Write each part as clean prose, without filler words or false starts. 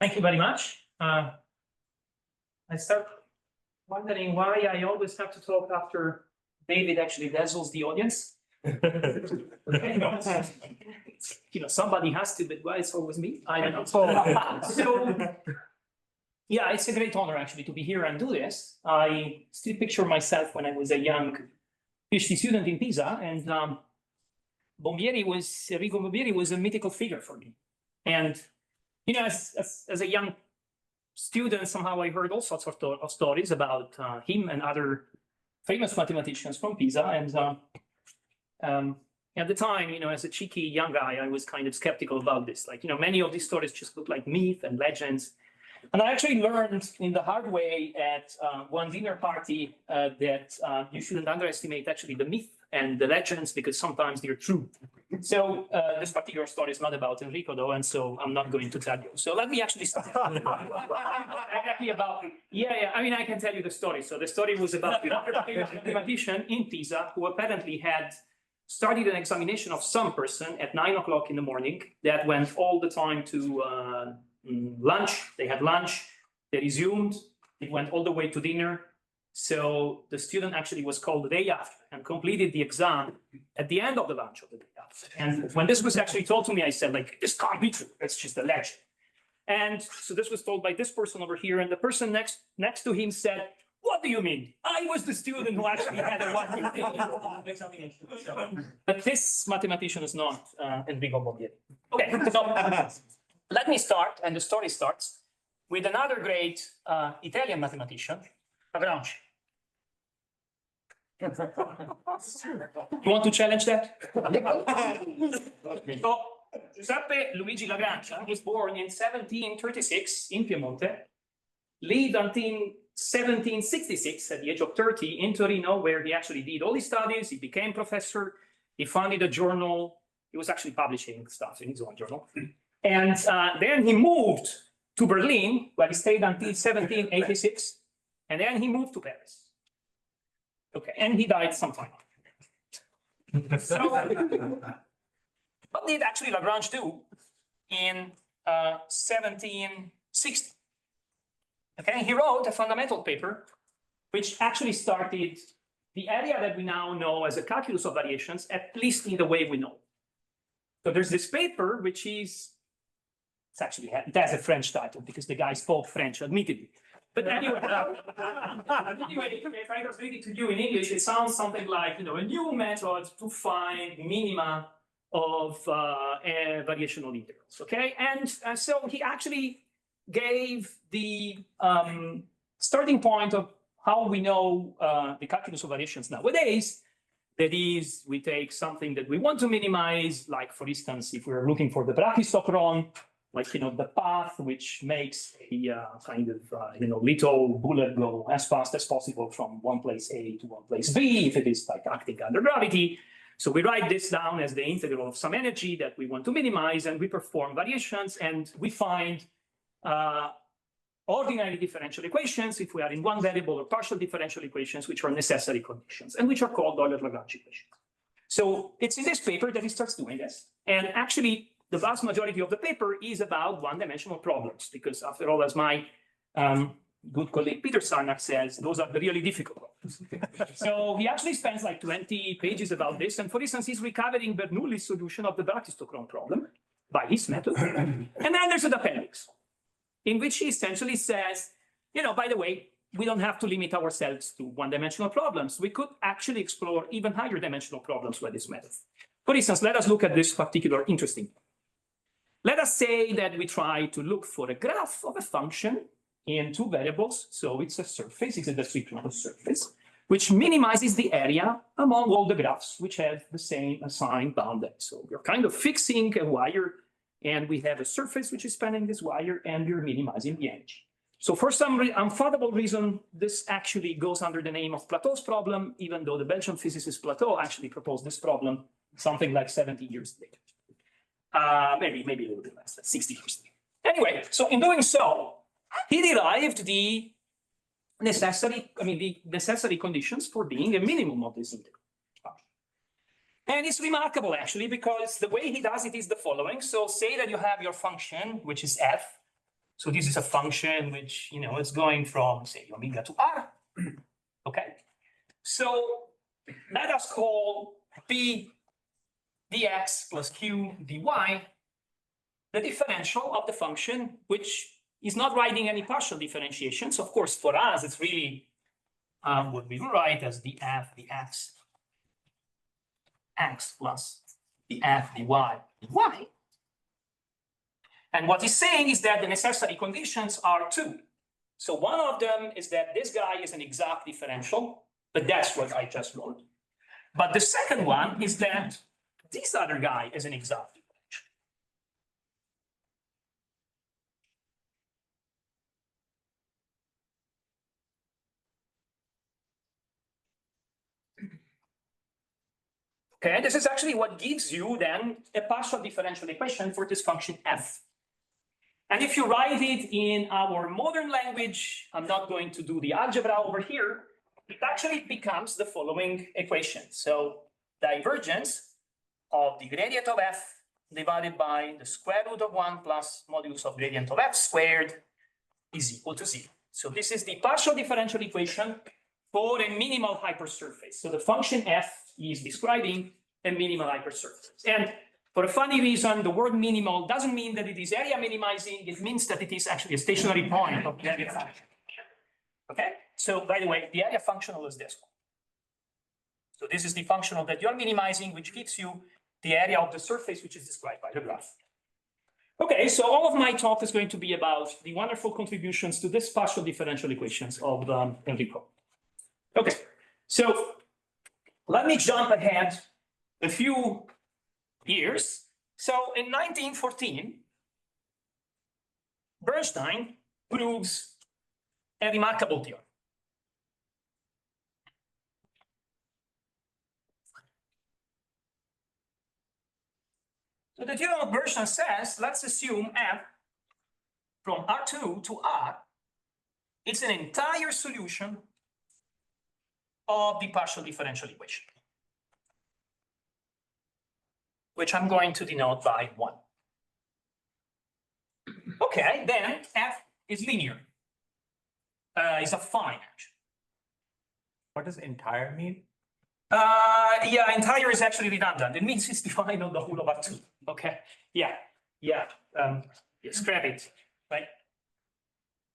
Thank you very much. I start wondering why I always have to talk after David actually dazzles the audience. Somebody has to, but why it's always me? I don't know. So, yeah, it's a great honor actually to be here and do this. I still picture myself when I was a young PhD student in Pisa, and Enrico Bombieri was a mythical figure for me. And as a young student, somehow I heard all sorts of stories about him and other famous mathematicians from Pisa. And at the time, as a cheeky young guy, I was kind of skeptical about this. Like, many of these stories just look like myth and legends. And I actually learned in the hard way at one dinner party that you shouldn't underestimate actually the myth and the legends, because sometimes they're true. So this particular story is not about Enrico, though, and so I'm not going to tell you. So let me actually start. Exactly about, I mean, I can tell you the story. So the story was about a mathematician in Pisa who apparently had started an examination of some person at 9 o'clock in the morning that went all the time to lunch. They had lunch, they resumed, it went all the way to dinner. So the student actually was called the day after and completed the exam at the end of the lunch of the day after. And when this was actually told to me, I said, like, this can't be true. It's just a legend. And so this was told by this person over here, and the person next to him said, "What do you mean? I was the student who actually had a 1 examination." But this mathematician is not Enrico Bombieri. Okay, so let me start, and the story starts with another great Italian mathematician, Lagrange. You want to challenge that? So, Giuseppe Luigi Lagrange was born in 1736 in Piemonte, lived until 1766 at the age of 30 in Torino, where he actually did all his studies. He became professor. He founded a journal. He was actually publishing stuff in his own journal. And then he moved to Berlin, where he stayed until 1786. And then he moved to Paris. Okay, and he died sometime. So, what did actually Lagrange do in 1760? Okay, he wrote a fundamental paper, which actually started the area that we now know as a calculus of variations, at least in the way we know. So there's this paper, which is, it has a French title because the guy spoke French, admittedly. But anyway, if I was reading to you in English, it sounds something like, a new method to find minima of variational integrals, okay? And so he actually gave the starting point of how we know the calculus of variations nowadays. That is, we take something that we want to minimize, like, for instance, if we're looking for the brachistochrone, like, the path which makes a kind of, little bullet go as fast as possible from one place A to one place B, if it is like acting under gravity. So we write this down as the integral of some energy that we want to minimize, and we perform variations, and we find ordinary differential equations if we are in one variable, or partial differential equations, which are necessary conditions, and which are called Euler-Lagrange equations. So it's in this paper that he starts doing this. And actually, the vast majority of the paper is about one-dimensional problems, because after all, as my good colleague Peter Sarnak says, those are the really difficult problems. So he actually spends like 20 pages about this. And for instance, he's recovering Bernoulli's solution of the brachistochrone problem by his method. And then there's an appendix in which he essentially says, by the way, we don't have to limit ourselves to one-dimensional problems. We could actually explore even higher dimensional problems with this method. For instance, let us look at this particular interesting one. Let us say that we try to look for a graph of a function in two variables. So it's a surface, it's a description of a surface, which minimizes the area among all the graphs which have the same assigned boundary. So we're kind of fixing a wire, and we have a surface which is spanning this wire, and we're minimizing the energy. So for some unfathomable reason, this actually goes under the name of Plateau's problem, even though the Belgian physicist Plateau actually proposed this problem something like 70 years later. Maybe a little bit less, 60 years later. Anyway, so in doing so, he derived the necessary conditions for being a minimum of this integral. And it's remarkable, actually, because the way he does it is the following. So say that you have your function, which is f, So this is a function which, is going from, say, omega to r. Okay. So let us call p dx plus q dy the differential of the function, which is not writing any partial differentiations. Of course, for us, it's really what we will write as the f dx x plus the f dy dy. And what he's saying is that the necessary conditions are two. So one of them is that this guy is an exact differential, but that's what I just wrote. But the second one is that this other guy is an exact differential. Okay, this is actually what gives you then a partial differential equation for this function f. And if you write it in our modern language, I'm not going to do the algebra over here, it actually becomes the following equation. So divergence of the gradient of f divided by the square root of 1 plus modulus of gradient of f squared is equal to 0. So this is the partial differential equation for a minimal hypersurface. So the function f is describing a minimal hypersurface. And for a funny reason, the word minimal doesn't mean that it is area minimizing. It means that it is actually a stationary point of the area function. Okay? So by the way, the area functional is this one. So this is the functional that you're minimizing, which gives you the area of the surface, which is described by the graph. Okay, so all of my talk is going to be about the wonderful contributions to this partial differential equations of Enrico. Okay, so let me jump ahead a few years. So in 1914, Bernstein proves a remarkable theorem. So the theorem of Bernstein says, let's assume f from R2 to R, it's an entire solution of the partial differential equation, which I'm going to denote by 1. Okay, then f is linear. It's affine, actually. What does entire mean? Yeah, entire is actually redundant. It means it's defined on the whole of R2. Okay, yeah. Scrap it, right?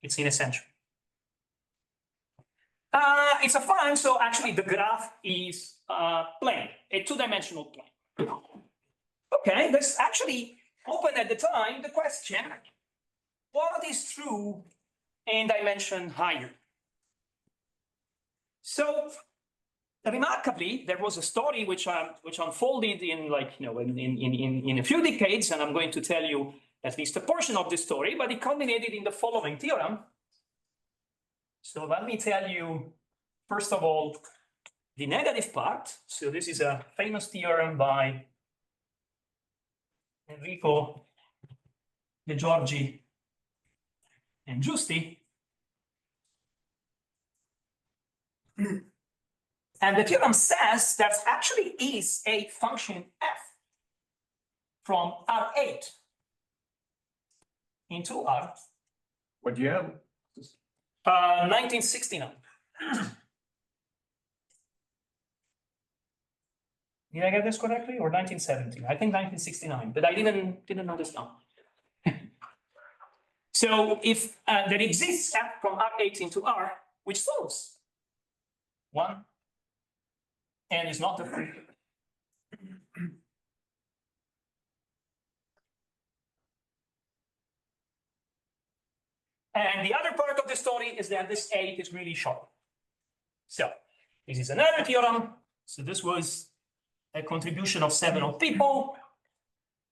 It's inessential. It's affine, so actually the graph is plane, a two-dimensional plane. Okay, this actually opened at the time the question, what is true in dimension higher? So remarkably, there was a story which unfolded in in a few decades, and I'm going to tell you at least a portion of the story, but it culminated in the following theorem. So let me tell you, first of all, the negative part. So this is a famous theorem by Enrico De Giorgi and Giusti. And the theorem says there actually is a function f from R8 into R. What do you have? 1969. Did I get this correctly? Or 1970? I think 1969, but I didn't know this now. So if there exists f from R8 into R, which solves 1 and is not a free. And the other part of the story is that this 8 is really short. So this is another theorem. So this was a contribution of several people.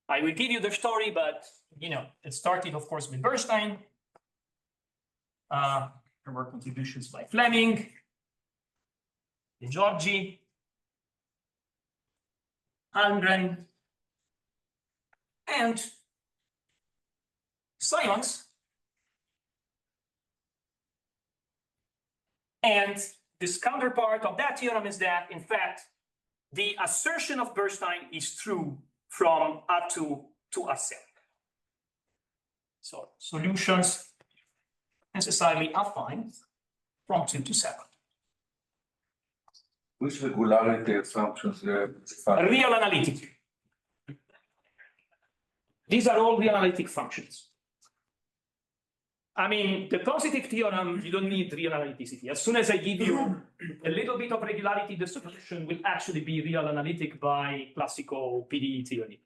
I will give you the story, but it started, of course, with Bernstein. There were contributions by Fleming, De Giorgi, Almgren, and Simons. And this counterpart of that theorem is that, in fact, the assertion of Bernstein is true from R2 to R7. So solutions necessarily affine from 2 to 7. Which regularity assumptions Real analytic. These are all real analytic functions. I mean, the positive theorem, you don't need real analyticity. As soon as I give you a little bit of regularity, the solution will actually be real analytic by classical PDE theory.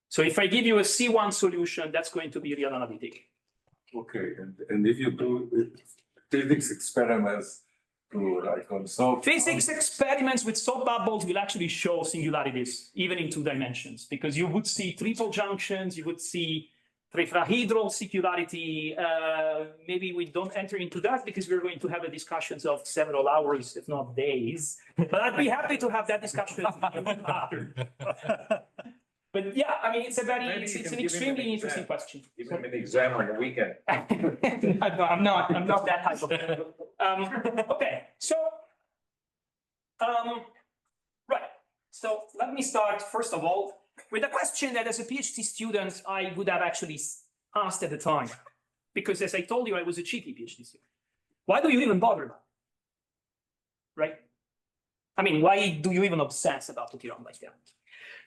So if I give you a C1 solution, that's going to be real analytic. Okay, and if you do physics experiments to like solve Physics experiments with soap bubbles will actually show singularities, even in 2 dimensions, because you would see triple junctions, you would see tetrahedral singularity. Maybe we don't enter into that because we're going to have a discussions of several hours, if not days. But I'd be happy to have that discussion after. But yeah, I mean, it's an extremely interesting question. Give him an exam on the weekend. No, I'm not that type of. Okay, so right. So let me start first of all with a question that as a PhD student, I would have actually asked at the time. Because as I told you, I was a cheeky PhD student. Why do you even bother about it? Right? I mean, why do you even obsess about a theorem like that?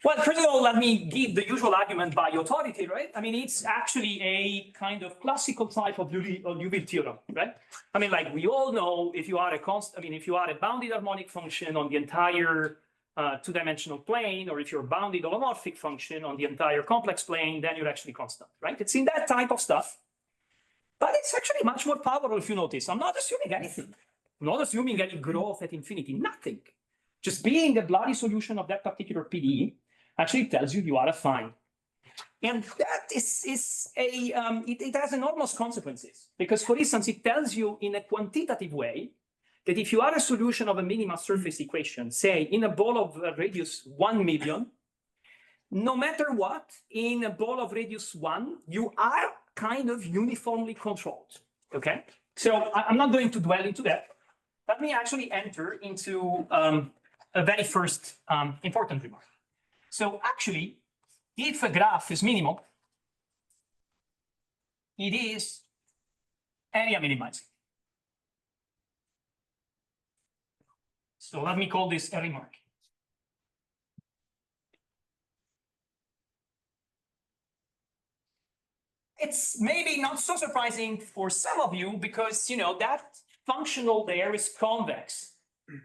Well, first of all, let me give the usual argument by authority, right? I mean, it's actually a kind of classical type of Liouville theorem, right? I mean, like we all know, if you are a bounded harmonic function on the entire 2-dimensional plane, or if you're a bounded holomorphic function on the entire complex plane, then you're actually constant, right? It's in that type of stuff. But it's actually much more powerful if you notice. I'm not assuming anything. I'm not assuming any growth at infinity, nothing. Just being a bloody solution of that particular PDE actually tells you are affine. And that it has enormous consequences. Because for instance, it tells you in a quantitative way that if you are a solution of a minima surface equation, say in a ball of radius 1 million, no matter what, in a ball of radius 1, you are kind of uniformly controlled, okay? So I'm not going to dwell into that. Let me actually enter into a very first important remark. So actually, if a graph is minimal, it is area minimizing. So let me call this a remark. It's maybe not so surprising for some of you because, you know, that functional there is convex.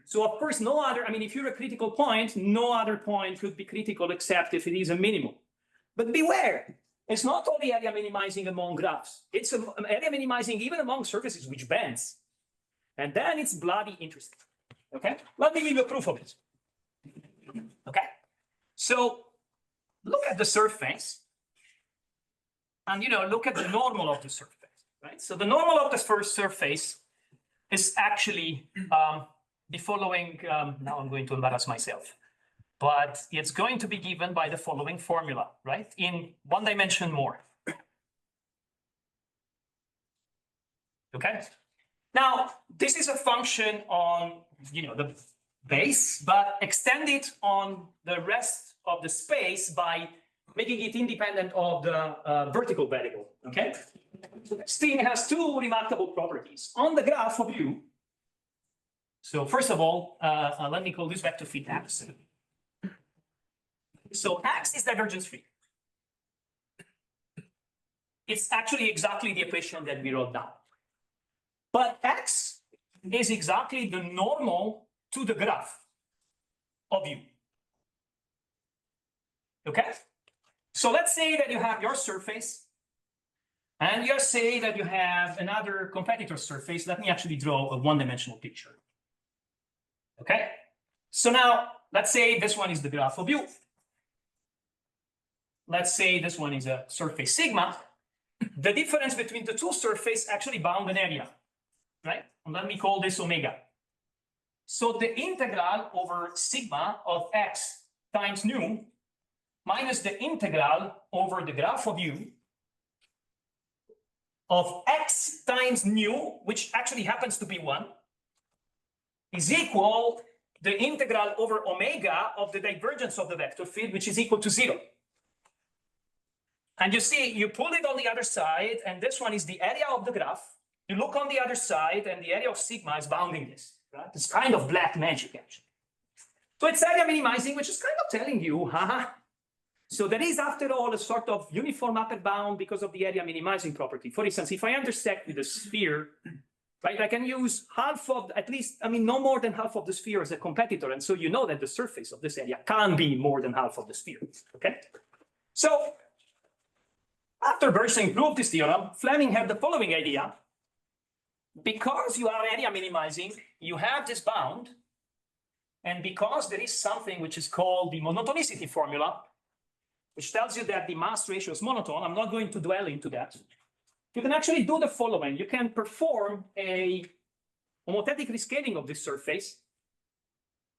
So of course, if you're a critical point, no other point could be critical except if it is a minimum. But beware, it's not only area minimizing among graphs. It's area minimizing even among surfaces which bends. And then it's bloody interesting. Okay, let me give you a proof of it. Okay, so look at the surface. And, you know, look at the normal of the surface, right? So the normal of the first surface is actually the following, now I'm going to embarrass myself, but it's going to be given by the following formula, right? In 1 dimension more. Okay? Now, this is a function on, you know, the base, but extend it on the rest of the space by making it independent of the vertical variable, okay? This thing has 2 remarkable properties. On the graph of U, so first of all, let me call this vector field X. So X is divergence free. It's actually exactly the equation that we wrote down. But X is exactly the normal to the graph of U. Okay? So let's say that you have your surface, and you say that you have another competitor surface. Let me actually draw a 1-dimensional picture. Okay? So now, let's say this one is the graph of U. Let's say this one is a surface sigma. The difference between the 2 surfaces actually bound an area, right? And let me call this omega. So the integral over sigma of x times nu minus the integral over the graph of U of x times nu, which actually happens to be 1, is equal the integral over omega of the divergence of the vector field, which is equal to 0. And you see, you pull it on the other side, and this one is the area of the graph. You look on the other side, and the area of sigma is bounding this, right? It's kind of black magic, actually. So it's area minimizing, which is kind of telling you, haha. So there is, after all, a sort of uniform upper bound because of the area minimizing property. For instance, if I intersect with a sphere, right, I can use half of, at least, I mean, no more than half of the sphere as a competitor. And so you know that the surface of this area can be more than half of the sphere, okay? So after Bernstein proved this theorem, Fleming had the following idea. Because you are area minimizing, you have this bound. And because there is something which is called the monotonicity formula, which tells you that the mass ratio is monotone, I'm not going to dwell into that. You can actually do the following. You can perform a homothetic rescaling of this surface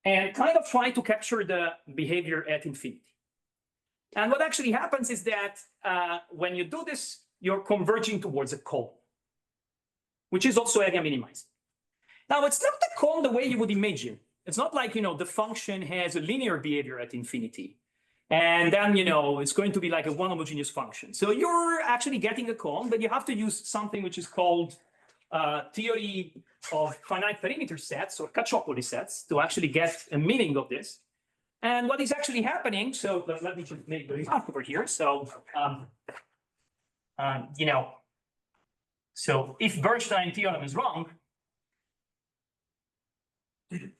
and kind of try to capture the behavior at infinity. And what actually happens is that when you do this, you're converging towards a cone, which is also area minimizing. Now, it's not the cone the way you would imagine. It's not like, the function has a linear behavior at infinity. And then, it's going to be like a one homogeneous function. So you're actually getting a cone, but you have to use something which is called theory of finite perimeter sets or Cacciopoli sets to actually get a meaning of this. And what is actually happening, so let me just make the graph over here. So, so if Bernstein theorem is wrong,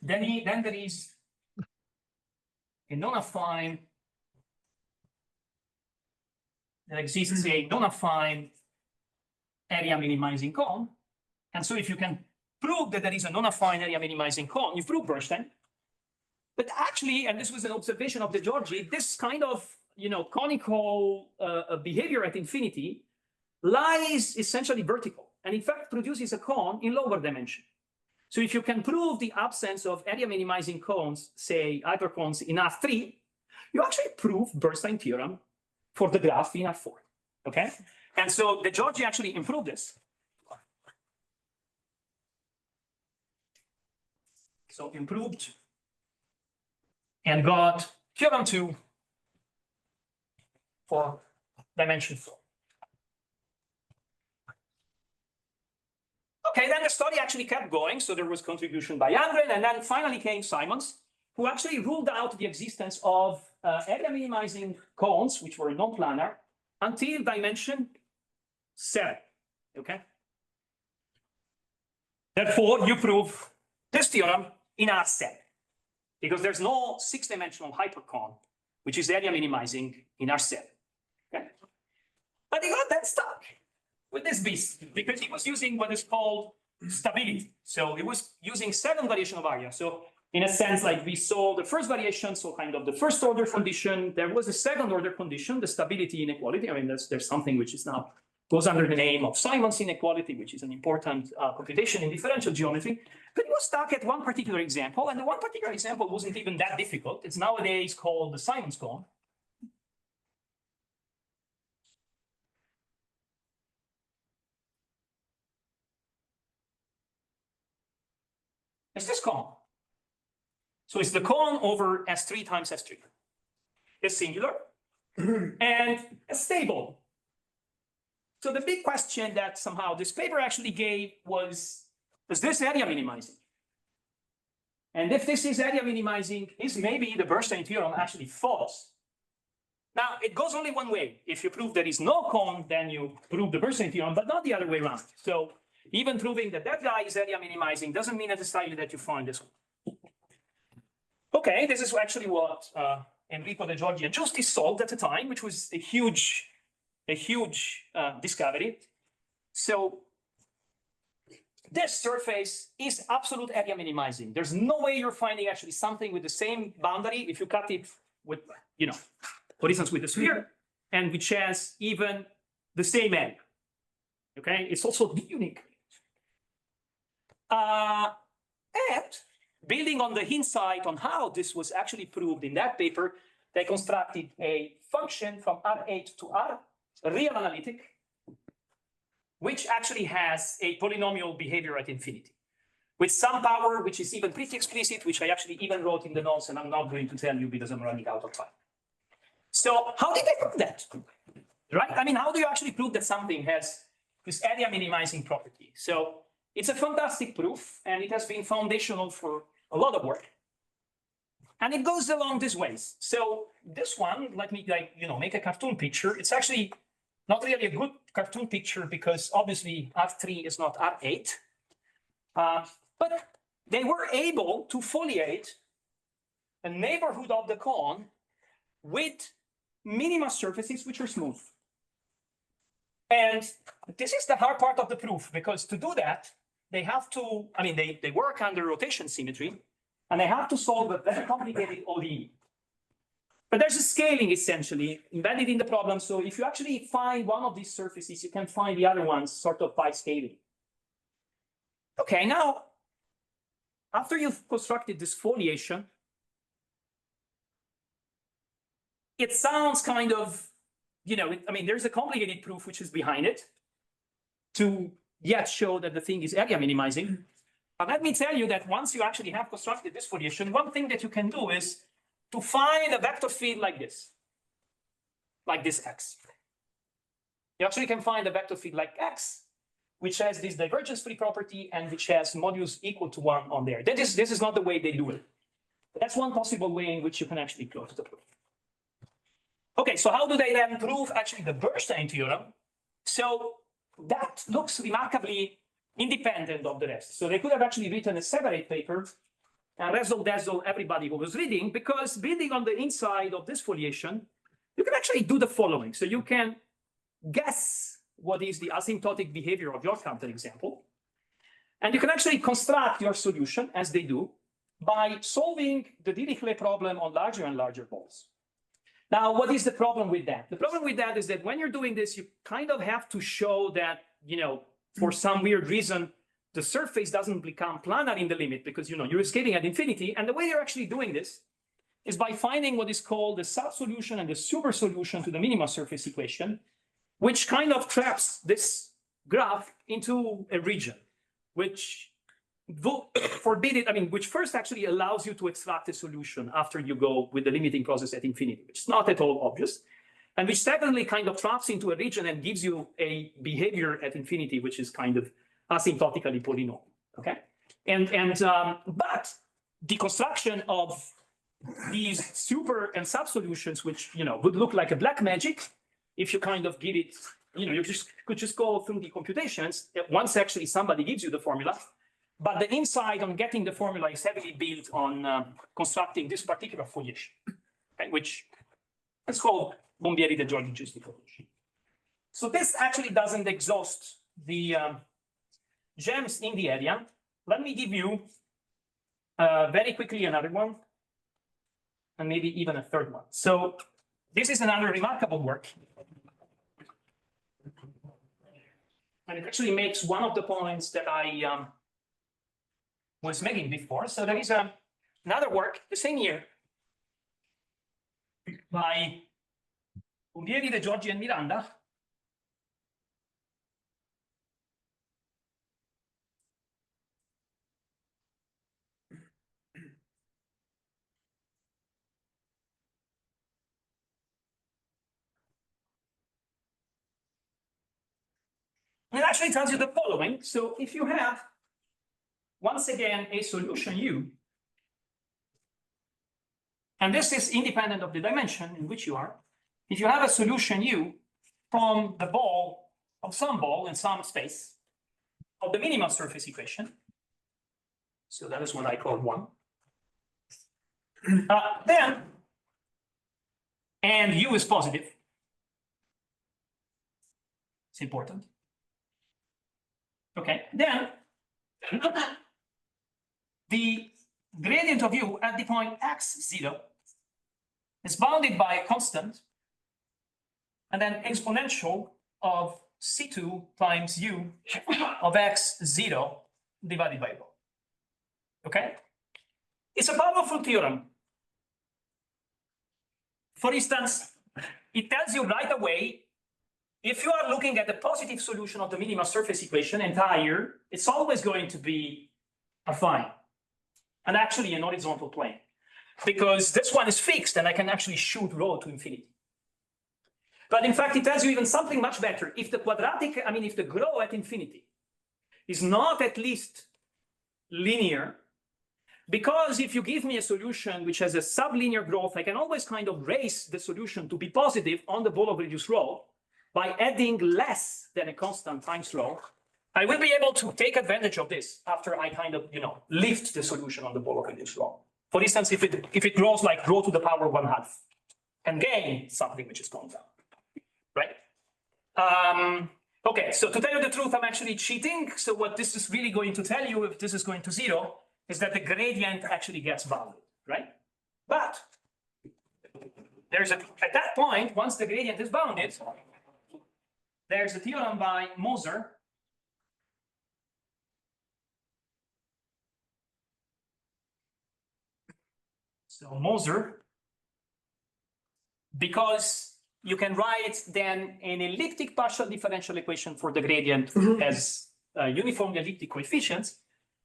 then there is a non-affine, there exists a non-affine area minimizing cone. And so if you can prove that there is a non-affine area minimizing cone, you prove Bernstein. But actually, and this was an observation of De Giorgi, this kind of conical behavior at infinity lies essentially vertical, and in fact produces a cone in lower dimension. So if you can prove the absence of area minimizing cones, say hypercones in R3, you actually prove Bernstein theorem for the graph in R4, okay? And so De Giorgi actually improved this. So improved and got theorem 2 for dimension 4. Okay, then the study actually kept going. So there was contribution by Andren, and then finally came Simons, who actually ruled out the existence of area minimizing cones, which were non-planar, until dimension 7, okay? Therefore, you prove this theorem in R7, because there's no 6-dimensional hypercone, which is area minimizing in R7, okay? But he got that stuck with this beast, because he was using what is called stability. So he was using 7 variation of area. So in a sense, like we saw the first variation, so kind of the first order condition, there was a second order condition, the stability inequality. I mean, there's something which is now goes under the name of Simons inequality, which is an important computation in differential geometry. But he was stuck at one particular example, and the one particular example wasn't even that difficult. It's nowadays called the Simons cone. It's this cone. So it's the cone over S3 times S3. It's singular and it's stable. So the big question that somehow this paper actually gave was, is this area minimizing? And if this is area minimizing, is maybe the Bernstein theorem actually false? Now, it goes only one way. If you prove there is no cone, then you prove the Bernstein theorem, but not the other way around. So even proving that that guy is area minimizing doesn't mean necessarily that you find this one. Okay, this is actually what Enrico De Giorgi and Justice solved at the time, which was a huge discovery. So this surface is absolute area minimizing. There's no way you're finding actually something with the same boundary if you cut it with, for instance, with the sphere, and which has even the same area. Okay, it's also unique. And building on the insight on how this was actually proved in that paper, they constructed a function from R8 to R, a real analytic, which actually has a polynomial behavior at infinity, with some power, which is even pretty explicit, which I actually even wrote in the notes, and I'm not going to tell you because I'm running out of time. So how did they prove that? right? I mean, how do you actually prove that something has this area minimizing property? So it's a fantastic proof, and it has been foundational for a lot of work. And it goes along these ways. So this one, let me make a cartoon picture. It's actually not really a good cartoon picture because obviously R3 is not R8. But they were able to foliate a neighborhood of the cone with minima surfaces which are smooth. And this is the hard part of the proof, because to do that, they have to, they work under rotation symmetry, and they have to solve a very complicated ODE. But there's a scaling essentially embedded in the problem. So if you actually find one of these surfaces, you can find the other ones sort of by scaling. Okay, now, after you've constructed this foliation, it sounds kind of, there's a complicated proof which is behind it to yet show that the thing is area minimizing. But let me tell you that once you actually have constructed this foliation, one thing that you can do is to find a vector field like this X. You actually can find a vector field like X, which has this divergence-free property and which has modulus equal to 1 on there. This is not the way they do it. But that's one possible way in which you can actually close the proof. Okay, so how do they then prove actually the Bernstein theorem? So that looks remarkably independent of the rest. So they could have actually written a separate paper and razzle-dazzle everybody who was reading, because building on the inside of this foliation, you can actually do the following. So you can guess what is the asymptotic behavior of your counterexample, and you can actually construct your solution, as they do, by solving the Dirichlet problem on larger and larger balls. Now, what is the problem with that? The problem with that is that when you're doing this, you kind of have to show that, for some weird reason, the surface doesn't become planar in the limit, because, you're scaling at infinity. And the way you're actually doing this is by finding what is called the sub-solution and the super solution to the minima surface equation, which kind of traps this graph into a region, which which first actually allows you to extract a solution after you go with the limiting process at infinity, which is not at all obvious, and which secondly kind of traps into a region and gives you a behavior at infinity, which is kind of asymptotically polynomial. Okay, but the construction of these super and sub solutions, which would look like a black magic if you kind of give it, you could just go through the computations once actually somebody gives you the formula. But the insight on getting the formula is heavily built on constructing this particular foliation, okay, which is called Bombieri De Lellis foliation. So this actually doesn't exhaust the gems in the area. Let me give you very quickly another one, and maybe even a third one. So this is another remarkable work. And it actually makes one of the points that I was making before. So there is another work the same year by Bombieri, De Lellis, and Miranda. And it actually tells you the following. So if you have, once again, a solution U, and this is independent of the dimension in which you are, if you have a solution U from the ball of some ball in some space of the minimum surface equation, so that is what I call 1, then, and U is positive, it's important. Okay, then the gradient of U at the point x0 is bounded by a constant and then exponential of C2 times U of x0 divided by rho. Okay? It's a powerful theorem. For instance, it tells you right away, if you are looking at the positive solution of the minima surface equation entire, it's always going to be affine, and actually an horizontal plane, because this one is fixed and I can actually shoot rho to infinity. But in fact, it tells you even something much better. If the quadratic, I mean, if the growth at infinity is not at least linear, because if you give me a solution which has a sublinear growth, I can always kind of raise the solution to be positive on the ball of reduced rho by adding less than a constant times rho. I will be able to take advantage of this after I kind of, lift the solution on the ball of reduced rho. For instance, if it grows like rho to the power 1/2 and gain something which is constant, right? Okay, so to tell you the truth, I'm actually cheating. So what this is really going to tell you, if this is going to 0, is that the gradient actually gets bounded, right? But at that point, once the gradient is bounded, there's a theorem by Moser. So Moser, because you can write then an elliptic partial differential equation for the gradient as uniformly elliptic coefficients.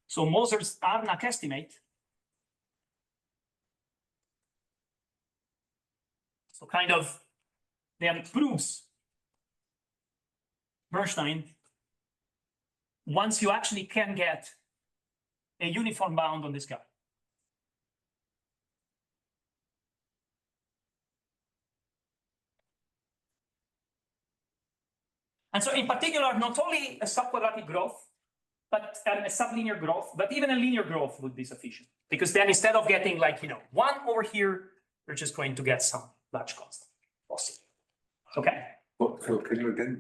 So Moser's Arnack estimate. So kind of then proves Bernstein once you actually can get a uniform bound on this guy. And so in particular, not only a subquadratic growth, but a sublinear growth, but even a linear growth would be sufficient. Because then instead of getting like, 1 over here, we're just going to get some large constant. Possible. Okay? So can you again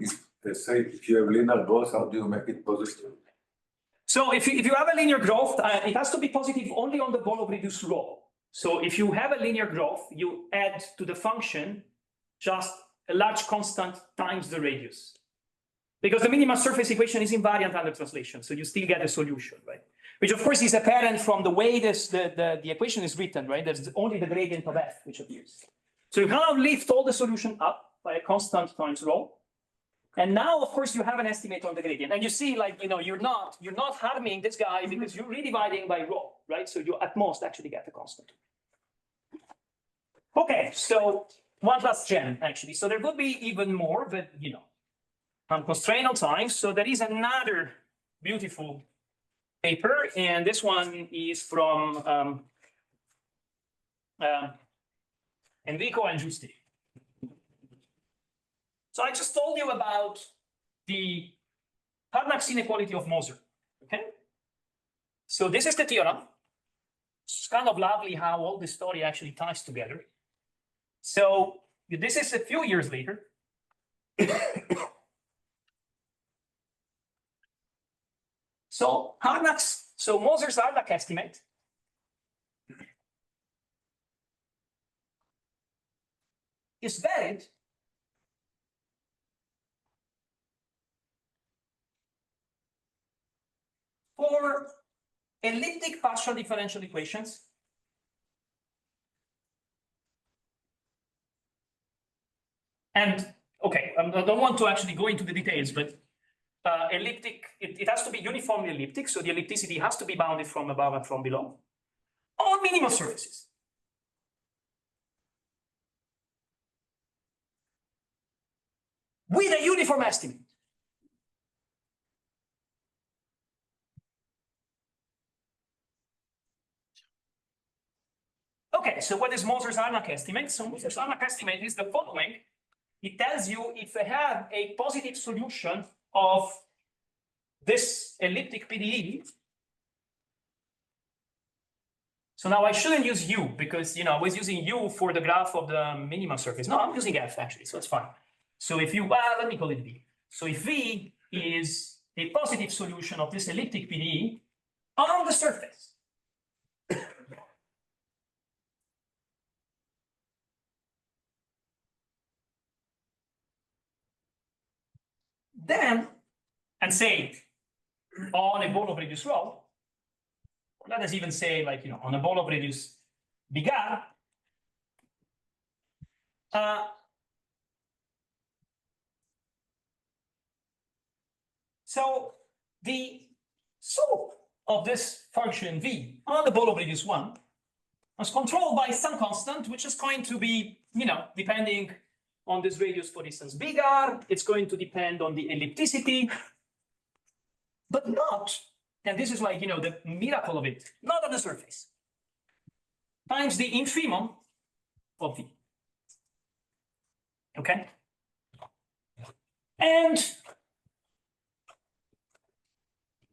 say if you have linear growth, how do you make it positive? So if you have a linear growth, it has to be positive only on the ball of reduced rho. So if you have a linear growth, you add to the function just a large constant times the radius. Because the minimum surface equation is invariant under translation, so you still get a solution, right? Which of course is apparent from the way the equation is written, right? There's only the gradient of f which appears. So you kind of lift all the solution up by a constant times rho. And now, of course, you have an estimate on the gradient. And you see, like, you're not harming this guy because you're redividing by rho, right? So you at most actually get a constant. Okay, so 1 plus gen, actually. So there would be even more, but I'm constrained on time. So there is another beautiful paper, and this one is from Enrico and Giusti. So I just told you about the Harnack's inequality of Moser, okay? So this is the theorem. It's kind of lovely how all this story actually ties together. So this is a few years later. So Moser's Harnack estimate is valid for elliptic partial differential equations and okay, I don't want to actually go into the details, but elliptic, it has to be uniformly elliptic, so the ellipticity has to be bounded from above and from below on minimal surfaces. With a uniform estimate. Okay, so what is Moser's Harnack estimate? So Moser's Harnack estimate is the following. It tells you if I have a positive solution of this elliptic PDE. So now I shouldn't use U because, I was using U for the graph of the minimum surface. No, I'm using F actually, so it's fine. So if you, let me call it V. So if V is a positive solution of this elliptic PDE on the surface, then, and say on a ball of radius rho, let us even say like, on a ball of radius big R, so the slope of this function V on the ball of radius 1 is controlled by some constant, which is going to be, depending on this radius, for instance, big R. It's going to depend on the ellipticity, but not, and this is like, the miracle of it, not on the surface, times the infimum of V. Okay? And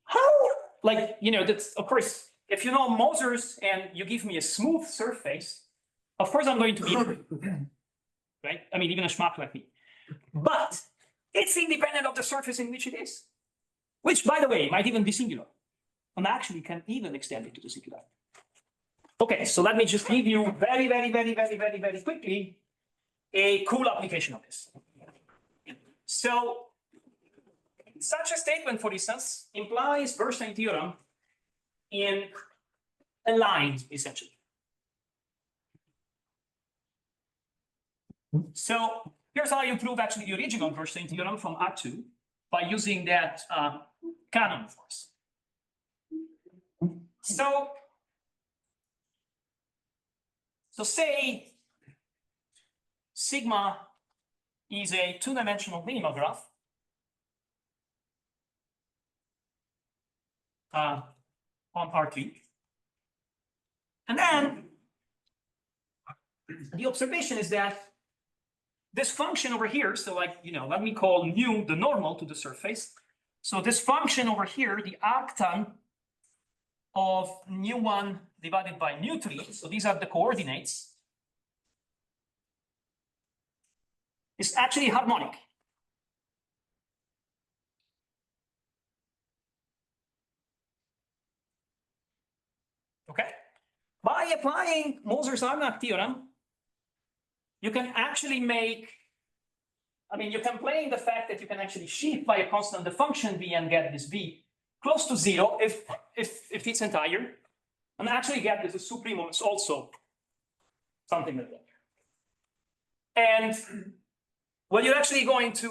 how, that's, of course, if you know Mosers and you give me a smooth surface, of course I'm going to be, right? I mean, even a schmuck like me. But it's independent of the surface in which it is, which, by the way, might even be singular, and actually can even extend it to the singular. Okay, so let me just give you very, very, very, very, very, very quickly a cool application of this. So such a statement, for instance, implies Bernstein theorem in a line, essentially. So here's how you prove actually the original Bernstein theorem from R2 by using that canon force. So say sigma is a two-dimensional minimal graph on R3. And then the observation is that this function over here, so let me call nu the normal to the surface. So this function over here, the arctan of nu1 divided by nu3, so these are the coordinates, is actually harmonic. Okay? By applying Moser-Sarnak theorem, you can actually you can play in the fact that you can actually shift by a constant the function v and get this v close to 0 if it's entire, and actually get this supremum is also something like that. And what you're actually going to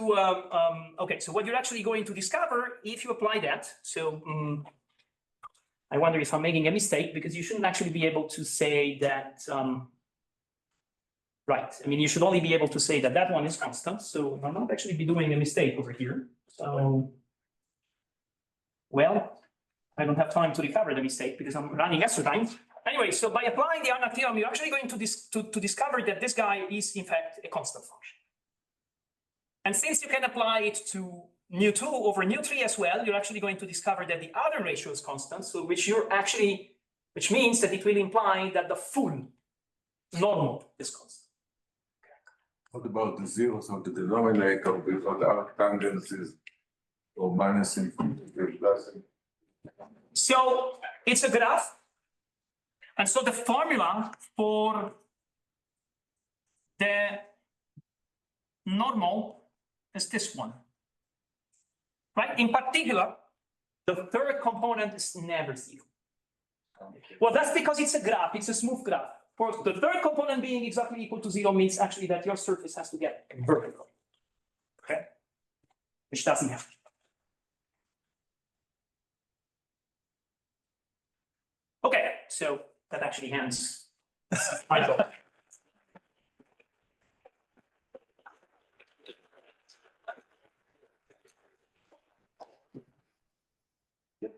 what you're actually going to discover if you apply that. So I wonder if I'm making a mistake, because you shouldn't actually be able to say that. Right. I mean, you should only be able to say that that one is constant. So I'll not actually be doing a mistake over here. So, well, I don't have time to recover the mistake because I'm running extra time. Anyway, so by applying the Sarnak theorem, you're actually going to discover that this guy is in fact a constant function. And since you can apply it to nu2 over nu3 as well, you're actually going to discover that the other ratio is constant. So which means that it will imply that the full normal is constant. What about the zeros of the denominator because our tangents is or minus infinity plus? So it's a graph. And so the formula for the normal is this one. Right? In particular, the third component is never 0. Well, that's because it's a graph, it's a smooth graph. For the third component being exactly equal to 0 means actually that your surface has to get vertical. Okay? Which doesn't happen. Okay, so that actually ends my talk.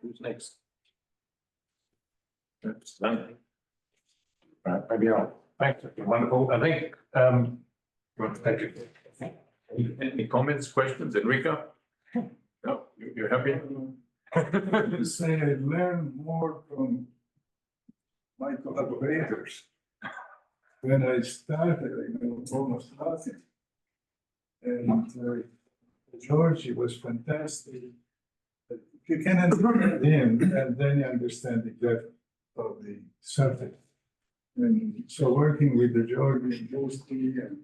Who's next? That's done. Right, maybe I'll. Thanks, wonderful. I think, you want to take it? Any comments, questions, Enrico? No, you're happy? You say I learn more from my collaborators. When I started, I knew almost nothing. And Georgie was fantastic. You can understand him, and then you understand the depth of the subject. And so working with the Georgie, Bosti, and